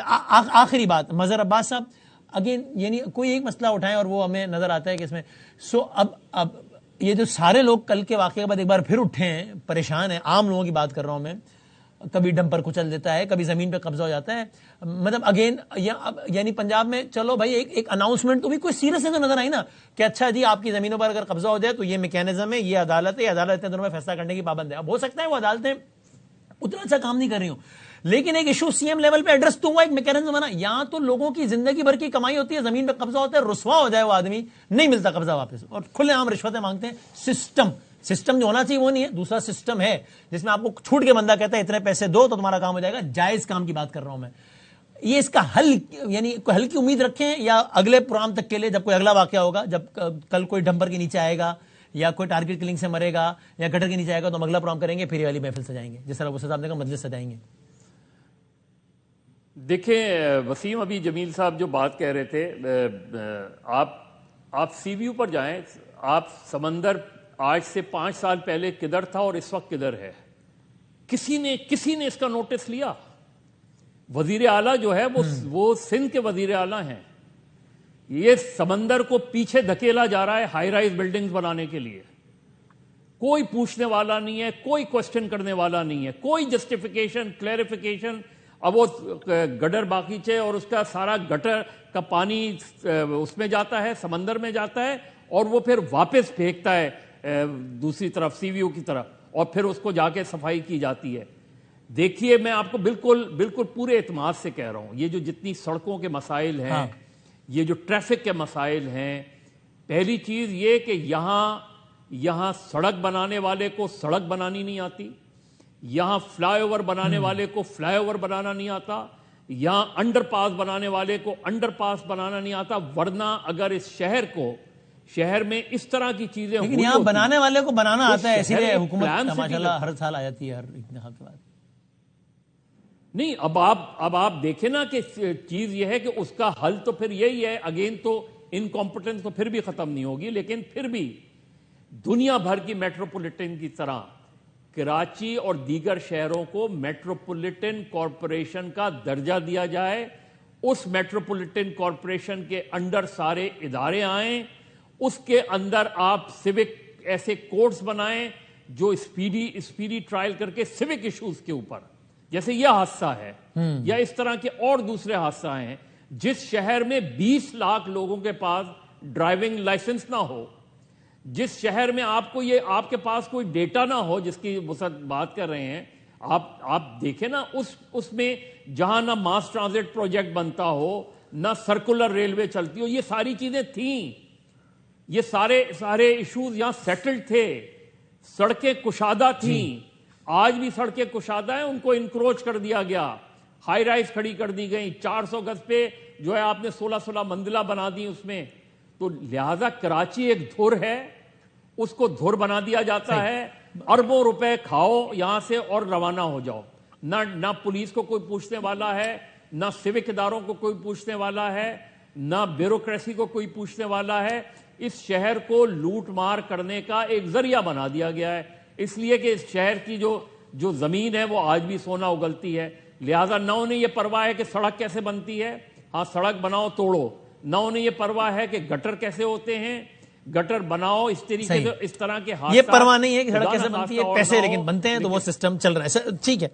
آخری بات مظہر عباس صاحب اگین یعنی کوئی ایک مسئلہ اٹھائیں اور وہ ہمیں نظر آتا ہے کہ اس میں اب یہ جو سارے لوگ کل کے واقعے کے بعد ایک بار پھر اٹھے ہیں, پریشان ہیں, عام لوگوں کی بات کر رہا ہوں میں, کبھی ڈمپر کچل دیتا ہے, کبھی زمین پہ قبضہ ہو جاتا ہے, مطلب اگین یعنی پنجاب میں چلو بھائی ایک اناؤنسمنٹ تو بھی کوئی سیریس تو نظر آئی نا کہ اچھا جی آپ کی زمینوں پر اگر قبضہ ہو جائے تو یہ میکینزم ہے, یہ عدالت ہے, یہ عدالت اتنے دنوں میں فیصلہ کرنے کی پابند ہے. اب ہو سکتا ہے وہ عدالتیں اتنا اچھا کام نہیں کر رہی ہوں, لیکن ایک ایشو سی ایم لیول پہ ایڈریس تو ہوا, ایک میکینزم بنا. یہاں تو لوگوں کی زندگی بھر کی کمائی ہوتی ہے, زمین پہ قبضہ ہوتا ہے, رسوا ہو جائے وہ آدمی, نہیں ملتا قبضہ واپس, اور کھلے عام رشوتیں مانگتے ہیں. سسٹم جو ہونا چاہیے وہ نہیں ہے. دوسرا سسٹم ہے جس میں آپ کو چھوٹ کے بندہ کہتا ہے اتنے پیسے دو تو تمہارا کام ہو جائے گا. جائز کام کی بات کر رہا ہوں میں. یہ اس کا حل یعنی کوئی حل کی امید رکھیں یا اگلے پروگرام تک کے لیے جب کوئی اگلا واقعہ ہوگا, جب کل کوئی ڈمپر کے نیچے آئے گا یا کوئی ٹارگٹ کلنگ سے مرے گا یا گٹر کے نیچے آئے گا تو ہم اگلا پروگرام کریں گے, پھر یہ والی محفل سجائیں گے جس طرح وہ صاحب نے کہا مجلس سجائیں گے. دیکھیں وسیم, ابھی جمیل صاحب جو بات کہہ رہے تھے, آپ سی ویو پر جائیں, آپ سمندر آج سے 5 سال پہلے کدھر تھا اور اس وقت کدھر ہے؟ کسی نے اس کا نوٹس لیا؟ وزیر اعلیٰ جو ہے وہ سندھ کے وزیر اعلیٰ ہیں. یہ سمندر کو پیچھے دھکیلا جا رہا ہے ہائی رائز بلڈنگز بنانے کے لیے. کوئی پوچھنے والا نہیں ہے, کوئی کوشچن کرنے والا نہیں ہے, کوئی جسٹیفیکیشن کلیریفیکیشن. اب وہ گٹر باغیچے اور اس کا سارا گٹر کا پانی اس میں جاتا ہے, سمندر میں جاتا ہے, اور وہ پھر واپس پھینکتا ہے دوسری طرف سی ویو کی طرف, اور پھر اس کو جا کے صفائی کی جاتی ہے. دیکھیے میں آپ کو بالکل پورے اعتماد سے کہہ رہا ہوں, یہ جو جتنی سڑکوں کے مسائل ہیں, یہ جو ٹریفک کے مسائل ہیں, پہلی چیز یہ کہ یہاں سڑک بنانے والے کو سڑک بنانی نہیں آتی, یہاں فلائی اوور بنانے والے کو فلائی اوور بنانا نہیں آتا, یہاں انڈر پاس بنانے والے کو انڈر پاس بنانا نہیں آتا. ورنہ اگر اس شہر میں اس طرح کی چیزیں, لیکن یہاں بنانے والے کو بنانا آتا ہے, اسی لیے حکومت ماشاءاللہ ہر سال آ جاتی ہے ہر انتخاب کے بعد. نہیں, اب آپ دیکھیں نا کہ چیز یہ ہے کہ اس کا حل تو پھر یہی ہے. اگین تو انکمپٹنس تو پھر بھی ختم نہیں ہوگی, لیکن پھر بھی دنیا بھر کی میٹروپولیٹن کی طرح کراچی اور دیگر شہروں کو میٹروپولیٹن کارپوریشن کا درجہ دیا جائے. اس میٹروپولیٹن کارپوریشن کے انڈر سارے ادارے آئیں, اس کے اندر آپ سیوک ایسے کوڈز بنائیں جو اسپیڈی ٹرائل کر کے سیوک ایشوز کے اوپر, جیسے یہ حادثہ ہے یا اس طرح کے اور دوسرے حادثہ ہیں, جس شہر میں 20 لاکھ لوگوں کے پاس ڈرائیونگ لائسنس نہ ہو, جس شہر میں آپ کے پاس کوئی ڈیٹا نہ ہو جس کی بات کر رہے ہیں آپ دیکھیں نا, اس میں جہاں نہ ماس ٹرانزٹ پروجیکٹ بنتا ہو, نہ سرکولر ریلوے چلتی ہو, یہ ساری چیزیں تھیں, یہ سارے ایشوز یہاں سیٹلڈ تھے, سڑکیں کشادہ تھیں. آج بھی سڑکیں کشادہ ہیں, ان کو انکروچ کر دیا گیا, ہائی رائز کھڑی کر دی گئی, 400 گز پہ جو ہے آپ نے 16 منزلہ بنا دی اس میں. تو لہذا کراچی ایک دھر ہے, اس کو دھر بنا دیا جاتا ہے, اربوں روپے کھاؤ یہاں سے اور روانہ ہو جاؤ. نہ پولیس کو کوئی پوچھنے والا ہے, نہ سیوک اداروں کو کوئی پوچھنے والا ہے, نہ بیوروکریسی کو کوئی پوچھنے والا ہے. اس شہر کو لوٹ مار کرنے کا ایک ذریعہ بنا دیا گیا ہے, اس لیے کہ اس شہر کی جو زمین ہے وہ آج بھی سونا اگلتی ہے. لہذا نہ انہیں یہ پرواہ ہے کہ سڑک کیسے بنتی ہے, ہاں سڑک بناؤ توڑو, نہ انہیں یہ پرواہ ہے کہ گٹر کیسے ہوتے ہیں, گٹر بناؤ اس طریقے سے, اس طرح کے حادثات, یہ پرواہ نہیں ہے کہ سڑک کیسے بنتی ہے, پیسے لیکن بنتے ہیں تو وہ سسٹم چل رہا ہے. ٹھیک ہے.